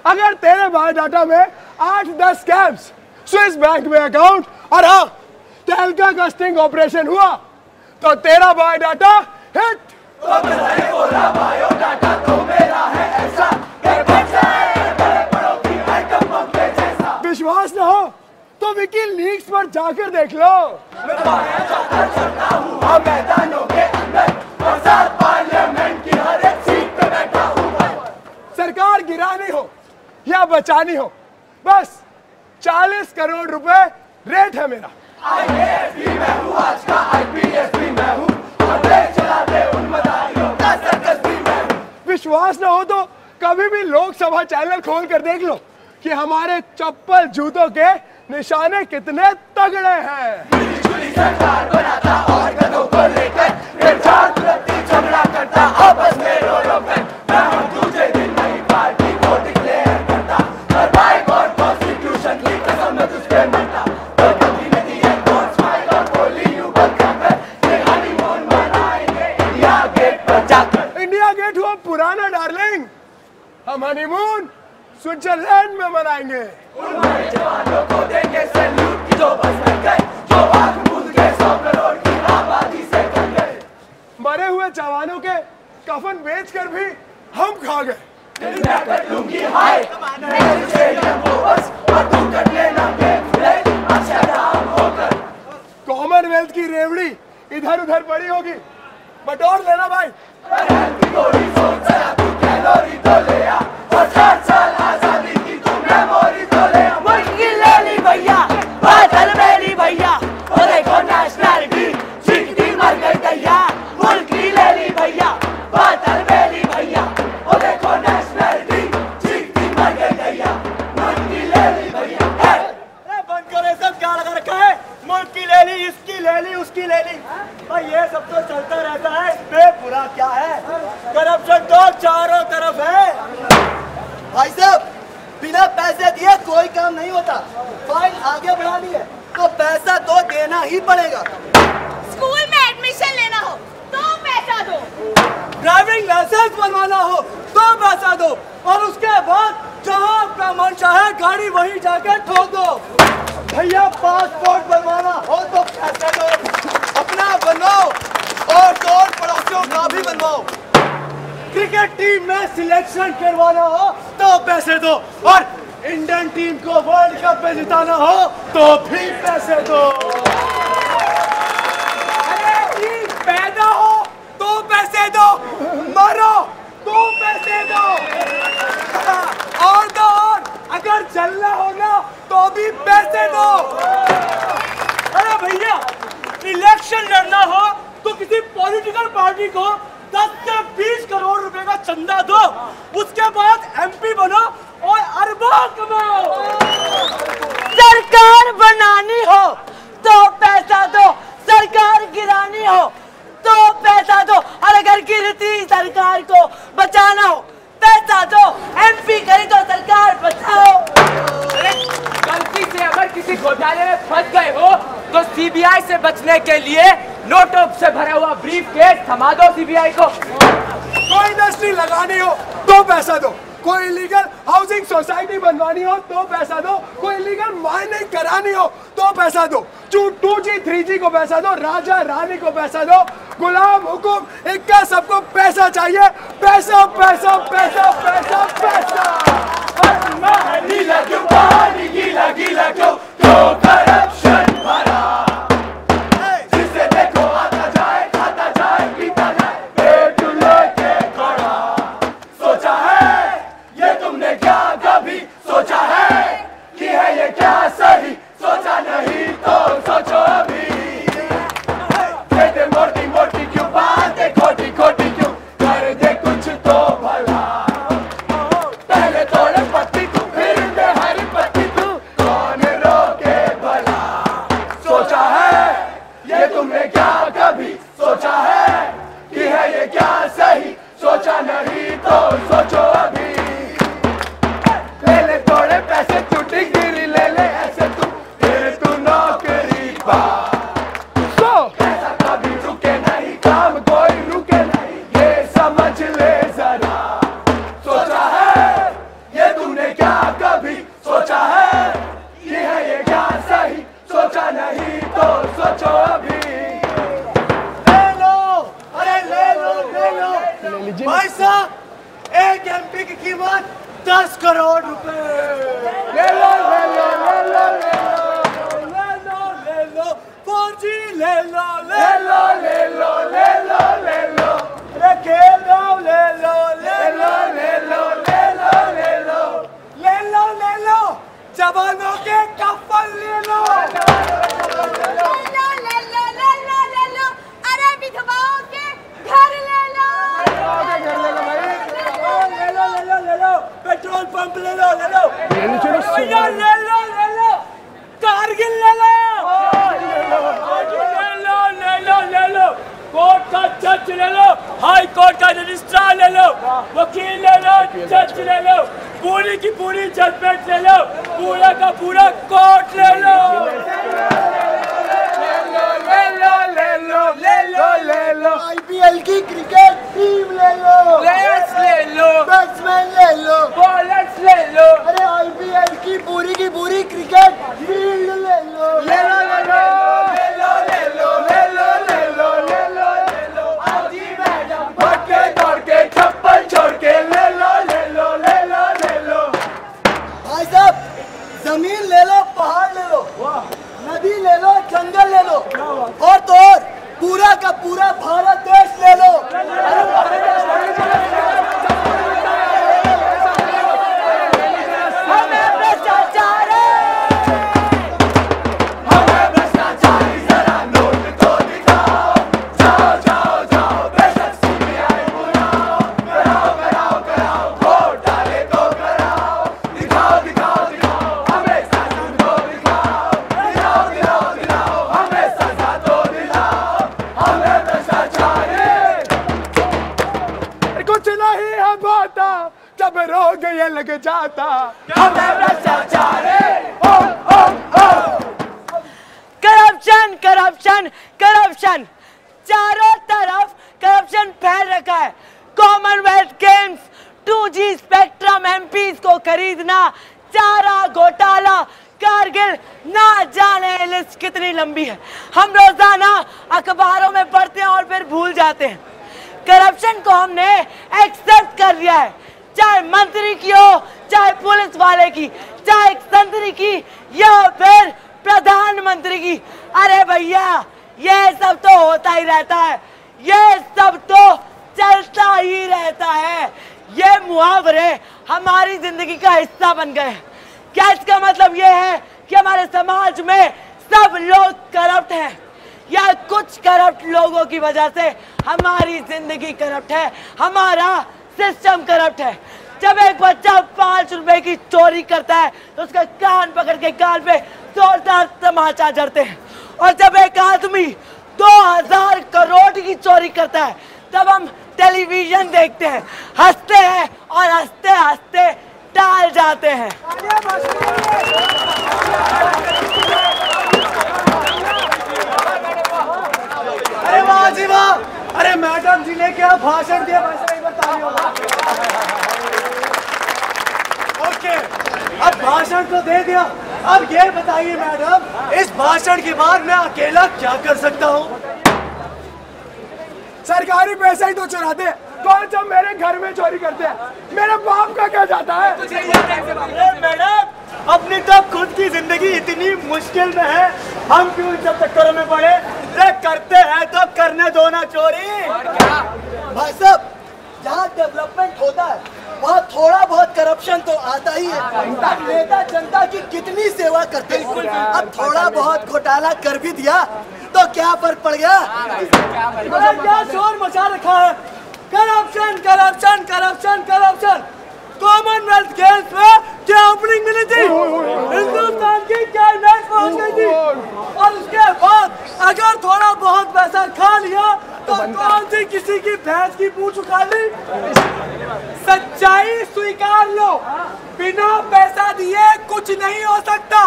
अगर तेरे बायोडाटा में 8-10 स्कैम्स, स्विस बैंक में अकाउंट और हाँ तहलका का स्टिंग ऑपरेशन हुआ तो तेरा बायोडाटा हिट। तो मैंने बोला बायोडाटा तो मेरा है ऐसा कि बच्चा है बड़े बड़ों की आइटम बम के जैसा। विश्वास न हो तो विकीलीक्स पर जाकर देख लो। मैं बाहर जाकर चलता हूँ हाँ मैदानों के अंदर और साथ पार्लियामेंट की हर एक सीट पे बैठा हूँ। सरकार गिरानी हो या बचानी हो बस 40 करोड़ रुपए रेट है मेरा। IAS भी मैं हूँ आज का IPS भी मैं हूँ और देश चलाते उन मदारियों का सर्कस भी मैं हूँ। विश्वास न हो तो कभी भी लोकसभा चैनल खोल कर देख लो कि हमारे चप्पल जूतों के निशाने कितने तगड़े हैं। चुनी सरकार बनाता और गधों को लेकर निर्धार तुरंती झगड़ा करता आपस में रो रो कर। मैं हूँ दूसरे दिन नई पार्टी को डिक्लेयर करता और बाइक और कॉन्स्टिट्यूशन की कसम मैं तुझसे मिलता। तो कभी ने दिया कौन स्माइल और बोली यूं बदकर ये हनीमून मनाएंगे इंडिया गेट पर जाकर। इंडिया गेट हुआ पुराना डार्लिंग, हम हनीमून स्विट्जरलैंड में मनाएंगे। उन मरे जवानों को देंगे सैल्यूट जो बस में गए जो आग बूंद के 100 करोड़ की आबादी से कर गए। मरे हुए जवानों के कफन बेचकर भी हम खा गए। मैं कर लूंगी हाय मैं स्टेडियम को बस और तू कर लेना गेम प्ले अच्छा नाम होकर। कॉमनवेल्थ की रेवड़ी इधर उधर पड़ी होगी बटोर लेना भाई। थोड़ी सोच जरा तू कैलोरी तो ले आ और 60 साल आजादी की तू मेमोरी तो ले आ। मुल्की ले ली भैया बादल में ली भैया और देखो नेशनलिटी जीतती मर गई दैया। मुल्की ले ली भैया बादल में ली भैया और देखो नेशनलिटी जीतती मर गई दैया। मुल्की ले ली भैया। बंद करो सब क्या लगा रखा है। मुल्क की ले ली इसकी ले ली उसकी ले ली भाई ये सब तो चलता रहता है। इसमें बुरा क्या है। करप्शन तो चारों तरफ है। भाई साहब बिना पैसे दिए कोई काम नहीं होता। फाइल आगे बढ़ानी है तो पैसा तो देना ही पड़ेगा। स्कूल में एडमिशन लेना हो तो पैसा दो। ड्राइविंग लाइसेंस बनवाना हो तो पैसा दो और उसके बाद जहाँ आपका मन चाहे गाड़ी वहीं जाकर ठोक दो। भैया पासपोर्ट बनवाना हो तो पैसे दो। अपना बनवाओ और दौड़ पड़ोसियों का भी बनवाओ। क्रिकेट टीम में सिलेक्शन करवाना हो तो पैसे दो और इंडियन टीम को वर्ल्ड कप में जिताना हो तो भी पैसे दो। अरे टीम पैदा हो तो पैसे दो, मरो तो पैसे दो और दो और अगर जलना होगा तो भी पैसे दो। अरे भैया इलेक्शन लड़ना हो तो किसी पॉलिटिकल पार्टी को 10 से 20 करोड़ रुपए का चंदा दो। उसके बाद MP बनो और अरबों कमाओ। सरकार बनानी हो तो पैसा दो, सरकार गिरानी हो तो पैसा दो और अगर गिरती सरकार को बचाना हो पैसा दो। MP करी तो सरकार बचाओ। गलती से अगर किसी घोटाले में फंस गए हो तो CBI से बचने के लिए नोटों से भरा हुआ ब्रीफ केस थमा दो CBI को। कोई इंडस्ट्री लगानी हो तो पैसा दो, कोई इलीगल हाउसिंग सोसाइटी बनवानी हो तो पैसा दो, कोई इलीगल माइनिंग करानी हो तो पैसा दो, 2G 3G को पैसा दो, राजा रानी को पैसा दो, गुलाम हुकुम इक्का सबको पैसा चाहिए। पैसा पैसा पैसा पैसा पैसा। नीला क्यों पानी गीला गीला क्यों करप्शन भरा। जिसे देखो आता जाए खाता जाए पीता जाए पेट लेके खड़ा। सोचा है ये तुमने क्या कभी सोचा है कि है ये क्या सही। सोचा नहीं तो सोचो अभी। कहते मोटी मोटी क्यों बातें खोटी खोटी क्यों कर दे कुछ तो भला। पहले तोड़े क्या कभी सोचा है कि है ये क्या सही? सोचा नहीं तो सोचो अभी। ले लो, अरे ले लो, ले लो भाई साहब, एक एमपी की कीमत 10 करोड़ रुपए। ले लो ले लो ले लो ले लो ले लो, ले लो 4G, ले लो, ले लो ले लो ले लो ले लो अरे खेल लो, ले लो, ले लो, ले लो ले लो ले लो ले लो, ले लो जवानों के कफन ले लो। ले लो ले लो ले लो ले लो, अरे विधवाओं के घर ले लो। ले लो, ले लो, ले लो पेट्रोल पंप ले लो, ले लो भैया, ले लो, ले लो कारगिल ले लो, ले लो, ले लो, ले लो कोर्ट का जज ले लो, हाई कोर्ट का रजिस्ट्रार ले लो, वकील ले लो, जज ले लो, पूरी की पूरी जजमेंट ले लो, पूरा का पूरा कोर्ट ले लो। ले लो ले लो ले लो ले लो आईपीएल की क्रिकेट टीम ले लो, प्लेयर्स ले लो, बैट्समैन ले लो, बॉलर्स ले लो, अरे आईपीएल की पूरी क्रिकेट फील्ड ले लो। ले लो ले लो ले लो ले लो ले लो ले लो ले लो ले लो आजी मैडम भाग के दौड़ के चप्पल छोड़ के ले लो ले लो ले लो ले लो। भाई साहब, जमीन ले लो, पहाड़ ले लो, नदी ले लो, जंगल ले लो, और तो और पूरा का पूरा भारत देश ले लो। हमें भ्रष्टाचारी जरा नोट तो दिखाओ, जाओ जाओ जाओ बेशक सीबीआई बुलाओ, कराओ कराओ कराओ घोटाले को कराओ, दिखाओ दिखाओ दिखाओ हमें शासन को दिखाओ, दिखाओ दिखाओ दिखाओ हमें सजा तो दिलाओ, हमें भ्रष्टाचारी। कुछ नहीं हम होता जब रोग ये लग जाता। हमें भ्रष्टाचारी ओ ओ ओ करप्शन करप्शन करप्शन, चारों तरफ करप्शन फैल रखा है। Commonwealth games, 2G spectrum, MPs को खरीदना, चारा घोटाला, कारगिल, ना जाने लिस्ट कितनी लंबी है। हम रोजाना अखबारों में पढ़ते हैं और फिर भूल जाते हैं। करप्शन को हमने एक्सेप्ट कर लिया है, चाहे मंत्री की हो, चाहे पुलिस वाले की, चाहे संतरी की या फिर प्रधानमंत्री की। अरे भैया, ये सब तो होता ही रहता है, ये सब तो चलता ही रहता है। ये मुहावरे हमारी जिंदगी का हिस्सा बन गए। क्या इसका मतलब ये है कि हमारे समाज में सब लोग करप्ट हैं, या कुछ करप्ट लोगों की वजह से हमारी जिंदगी करप्ट है, हमारा सिस्टम करप्ट है। जब एक बच्चा 5 रुपए की चोरी करता है तो उसका कान पकड़ के कान पे जोरदार तमाचा जड़ते हैं, और जब एक आदमी 2000 करोड़ की चोरी करता है तब हम टेलीविजन देखते हैं, हंसते हैं और हंसते हंसते टाल जाते हैं। अरे वाह जी वाह, अरे मैडम जी ने क्या भाषण दिया, भाषण एक बार ताली होगा। ओके, अब भाषण तो दे दिया, अब ये बताइए मैडम, इस भाषण के बाद मैं अकेला क्या कर सकता हूँ? सरकारी पैसा ही तो चुराते हैं, कौन जब मेरे घर में चोरी करते हैं, मेरे बाप का क्या जाता है? अरे मैडम, अपनी तब खुद की जिंदगी इतनी मुश्किल में है, हम क्यों सब चक्करों में पड़े? करते हैं तो करने दो ना चोरी। भाई साहब, जहाँ डेवलपमेंट होता है वहाँ थोड़ा बहुत करप्शन तो आता ही है। नेता जनता की कितनी सेवा करते हैं, अब थोड़ा बहुत घोटाला कर भी दिया तो क्या फर्क पड़ गया? अरे क्या शोर मचा रखा है, corruption corruption corruption corruption. Commonwealth games में क्या ओपनिंग मिली थी, हिंदुस्तान की कैबिनेट पहुंच गई थी, और उसके बाद अगर थोड़ा बहुत पैसा खा लिया तो कौन सी किसी की भैंस की पूंछ उखाड़ ली? सच्चाई स्वीकार लो, बिना पैसा दिए कुछ नहीं हो सकता।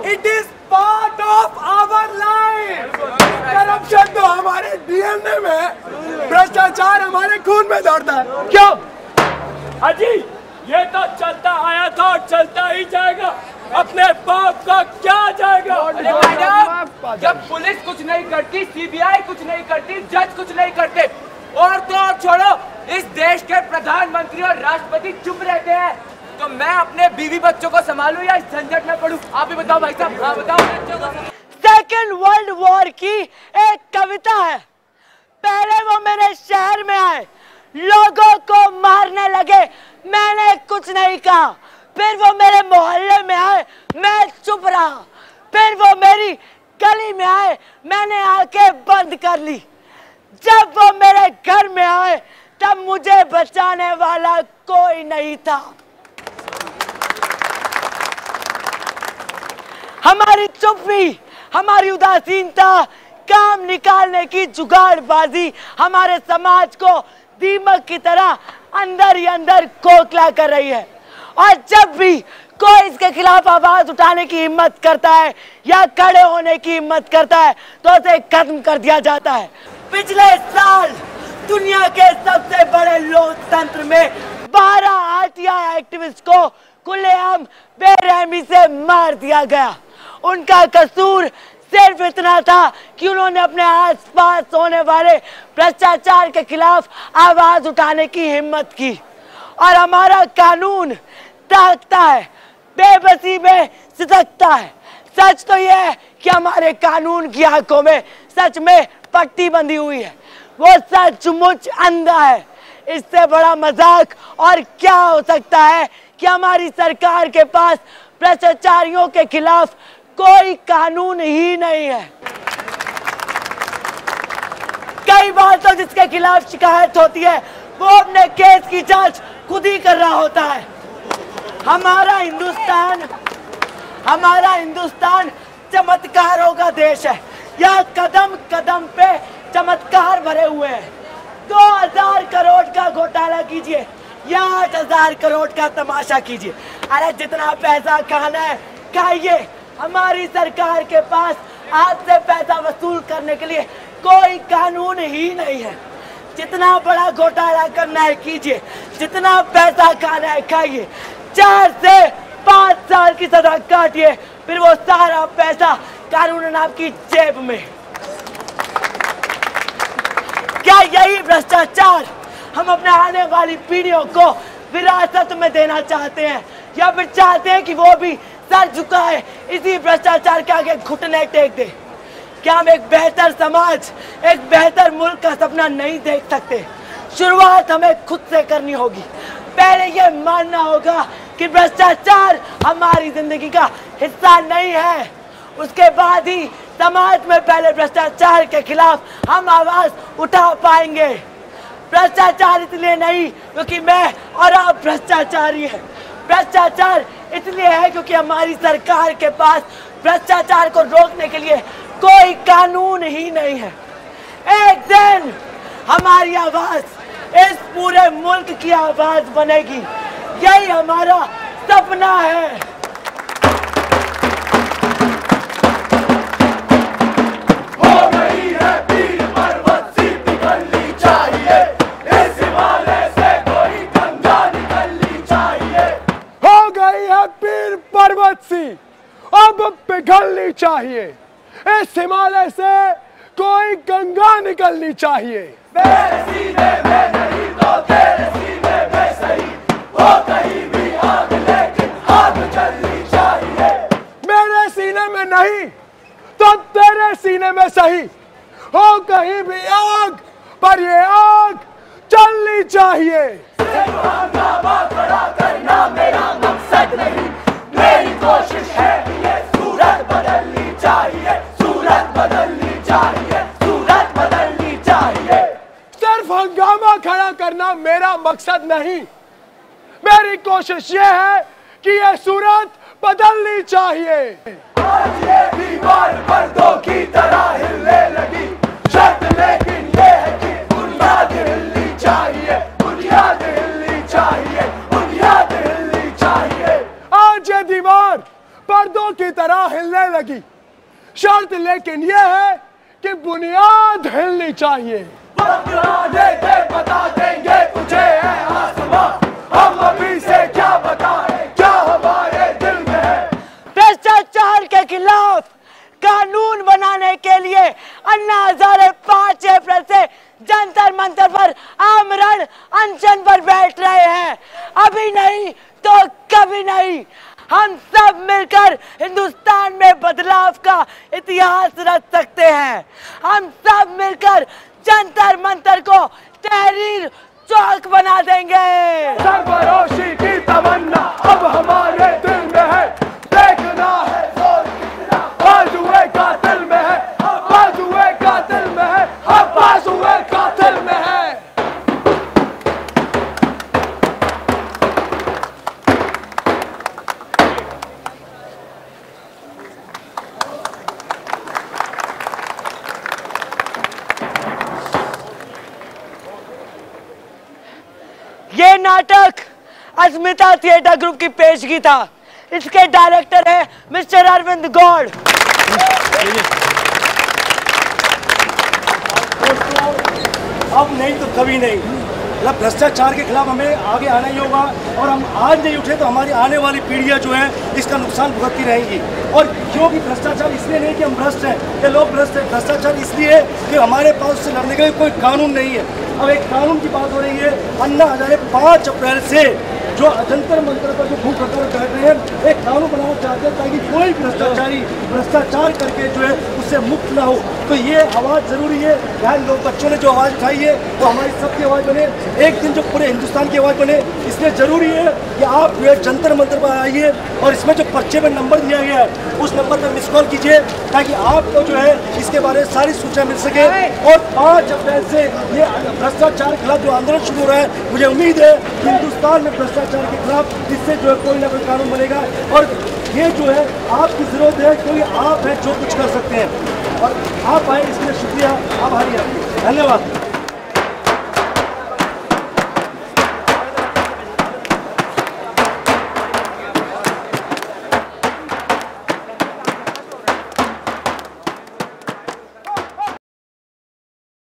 It is part of our life. Corruption तो हमारे डीएनए में है, भ्रष्टाचार हमारे खून में दौड़ता है। क्यों? अजी, ये तो चलता आया था और आपका क्या जाएगा? अरे मैडम, जब पुलिस कुछ नहीं करती, सीबीआई कुछ नहीं करती, जज कुछ नहीं करते, और तो और छोड़ो, इस देश के प्रधानमंत्री और राष्ट्रपति चुप रहते हैं, तो मैं अपने बीवी बच्चों को संभालूं या इस झंझट में पड़ूं? आप ही बताओ भाई साहब। हाँ बताओ। सेकेंड वर्ल्ड वॉर की एक कविता है। पहले वो मेरे शहर में आए, लोगों को मारने लगे, मैंने कुछ नहीं कहा। फिर वो मेरे मोहल्ले में आए, मैं चुप रहा। फिर वो मेरी गली में आए, मैंने आंखें बंद कर ली। जब वो मेरे घर में आए, तब मुझे बचाने वाला कोई नहीं था। हमारी चुप्पी, हमारी उदासीनता, काम निकालने की जुगाड़बाजी हमारे समाज को दीमक की तरह अंदर ही अंदर खोखला कर रही है। और जब भी कोई इसके खिलाफ आवाज उठाने की हिम्मत करता है या खड़े होने की हिम्मत करता है, तो उसे खत्म कर दिया जाता है। पिछले साल दुनिया के सबसे बड़े लोकतंत्र में 12 आरटीआई एक्टिविस्ट को खुलेआम बेरहमी से मार दिया गया। उनका कसूर सिर्फ इतना था कि उन्होंने अपने आसपास होने वाले भ्रष्टाचार के खिलाफ आवाज उठाने की हिम्मत की। और हमारा कानून ताकता है, बेबसी में सिसकता है। सच तो यह है कि हमारे कानून की आंखों में सच में पट्टी बंधी हुई है, वो सचमुच अंधा है। इससे बड़ा मजाक और क्या हो सकता है कि हमारी सरकार के पास भ्रष्टाचारियों के खिलाफ कोई कानून ही नहीं है। कई बार तो जिसके खिलाफ शिकायत होती है, वो अपने केस की जांच खुद ही कर रहा होता है। हमारा हिंदुस्तान चमत्कारों का देश है। यहाँ कदम कदम पे चमत्कार भरे हुए हैं। 2000 करोड़ का घोटाला कीजिए या 8000 करोड़ का तमाशा कीजिए, अरे जितना पैसा खाना है खाइए। हमारी सरकार के पास आपसे पैसा वसूल करने के लिए कोई कानून ही नहीं है। जितना बड़ा घोटाला करना है कीजिए, जितना पैसा खाना है खाइए, 4 से 5 साल की सजा काटिए, फिर वो सारा पैसा कानूनन आपकी जेब में। क्या यही भ्रष्टाचार हम अपने आने वाली पीढ़ियों को विरासत में देना चाहते हैं, या फिर चाहते हैं कि वो भी सर झुकाए इसी भ्रष्टाचार के आगे घुटने टेक दे? क्या हम एक बेहतर समाज, एक बेहतर मुल्क का सपना नहीं देख सकते? शुरुआत हमें खुद से करनी होगी। पहले ये मानना होगा कि भ्रष्टाचार हमारी जिंदगी का हिस्सा नहीं है। उसके बाद ही समाज में पहले भ्रष्टाचार के खिलाफ हम आवाज उठा पाएंगे। भ्रष्टाचार इसलिए नहीं क्योंकि मैं और आप भ्रष्टाचारी हैं। भ्रष्टाचार इसलिए है क्योंकि हमारी सरकार के पास भ्रष्टाचार को रोकने के लिए कोई कानून ही नहीं है। एक दिन हमारी आवाज इस पूरे मुल्क की आवाज बनेगी, यही हमारा सपना है। हो गई है पीर पर्वत सी पिघलनी चाहिए, इस हिमालय से कोई गंगा निकलनी चाहिए। हो गई है पीर पर्वत सी अब पिघलनी चाहिए, इस हिमालय से कोई गंगा निकलनी चाहिए। मेरे सीने में नहीं तो तेरे सीने में सही, हो कहीं भी आग लेकिन आग जलनी चाहिए। मेरे सीने में नहीं तो तेरे सीने में सही, हो कहीं भी आग, पर ये आग जलनी चाहिए। सिर्फ हंगामा खड़ा करना मेरा मकसद नहीं, मेरी कोशिश है कि ये सूरत बदलनी चाहिए, सूरत बदलनी चाहिए, सूरत बदलनी चाहिए। सिर्फ हंगामा खड़ा करना मेरा मकसद नहीं, मेरी कोशिश ये है कि ये सूरत बदलनी चाहिए। आज ये दीवार पर्दों की तरह हिलने लगी, शर्त लेकिन ये है कि बुनियाद हिलनी चाहिए, बुनियाद हिलनी चाहिए, बुनियाद हिलनी चाहिए। आज ये दीवार पर्दों की तरह हिलने लगी, शर्त लेकिन ये है कि बुनियाद हिलनी चाहिए। वक्त आने दे, बता देंगे तुझे है आसमां, हम अभी से क्या बताएं क्या हमारे दिल में है। भ्रष्टाचार हम सब मिलकर हिंदुस्तान में बदलाव का इतिहास रच सकते हैं। हम सब मिलकर जंतर मंतर को तहरीर चौक बना देंगे। सरफरोशी की तमन्ना अब हमारे दिल में है, देखना है जोर कितना बाजुए कातिल में है, बाजुए कातिल में है, बाजुए कातिल में है। ये नाटक अस्मिता थिएटर ग्रुप की पेशगी था। इसके डायरेक्टर है मिस्टर अरविंद गौड़। अब नहीं तो कभी नहीं, मतलब भ्रष्टाचार के खिलाफ हमें आगे आना ही होगा। और हम आज नहीं उठे तो हमारी आने वाली पीढ़ियां जो है इसका नुकसान भुगतती रहेंगी। और क्योंकि भ्रष्टाचार इसलिए नहीं कि हम भ्रष्ट हैं या लोग भ्रष्ट हैं, भ्रष्टाचार इसलिए कि हमारे पास उससे लड़ने का कोई कानून नहीं है। अब एक कानून की बात हो रही है, अन्ना हजारे 5 अप्रैल से जो जंतर मंतर पर जो भूख हड़ताल कर रहे हैं, एक कानून बनाना चाहते हैं ताकि कोई भ्रष्टाचारी भ्रष्टाचार करके जो है उससे मुक्त ना हो। तो ये आवाज़ ज़रूरी है। यहाँ लोग बच्चों ने जो आवाज़ उठाई है वो हमारी सबकी आवाज़ बने, एक दिन जो पूरे हिंदुस्तान की आवाज़ बने। इसलिए ज़रूरी है कि आप जो है जंतर मंतर पर आइए और इसमें जो पर्चे में नंबर दिया गया है उस नंबर पर मिस कॉल कीजिए ताकि आपको जो है इसके बारे में सारी सूचना मिल सके। और 5 अप्रैल से ये भ्रष्टाचार के खिलाफ जो आंदोलन शुरू हो रहा है, मुझे उम्मीद है कि हिंदुस्तान में भ्रष्टाचार के खिलाफ इससे जो है कोई ना कोई कानून बनेगा। और ये जो है आपकी जरूरत है, कोई आप है जो कुछ कर सकते हैं और आप आए, इसके लिए शुक्रिया, आभारी हैं। धन्यवाद।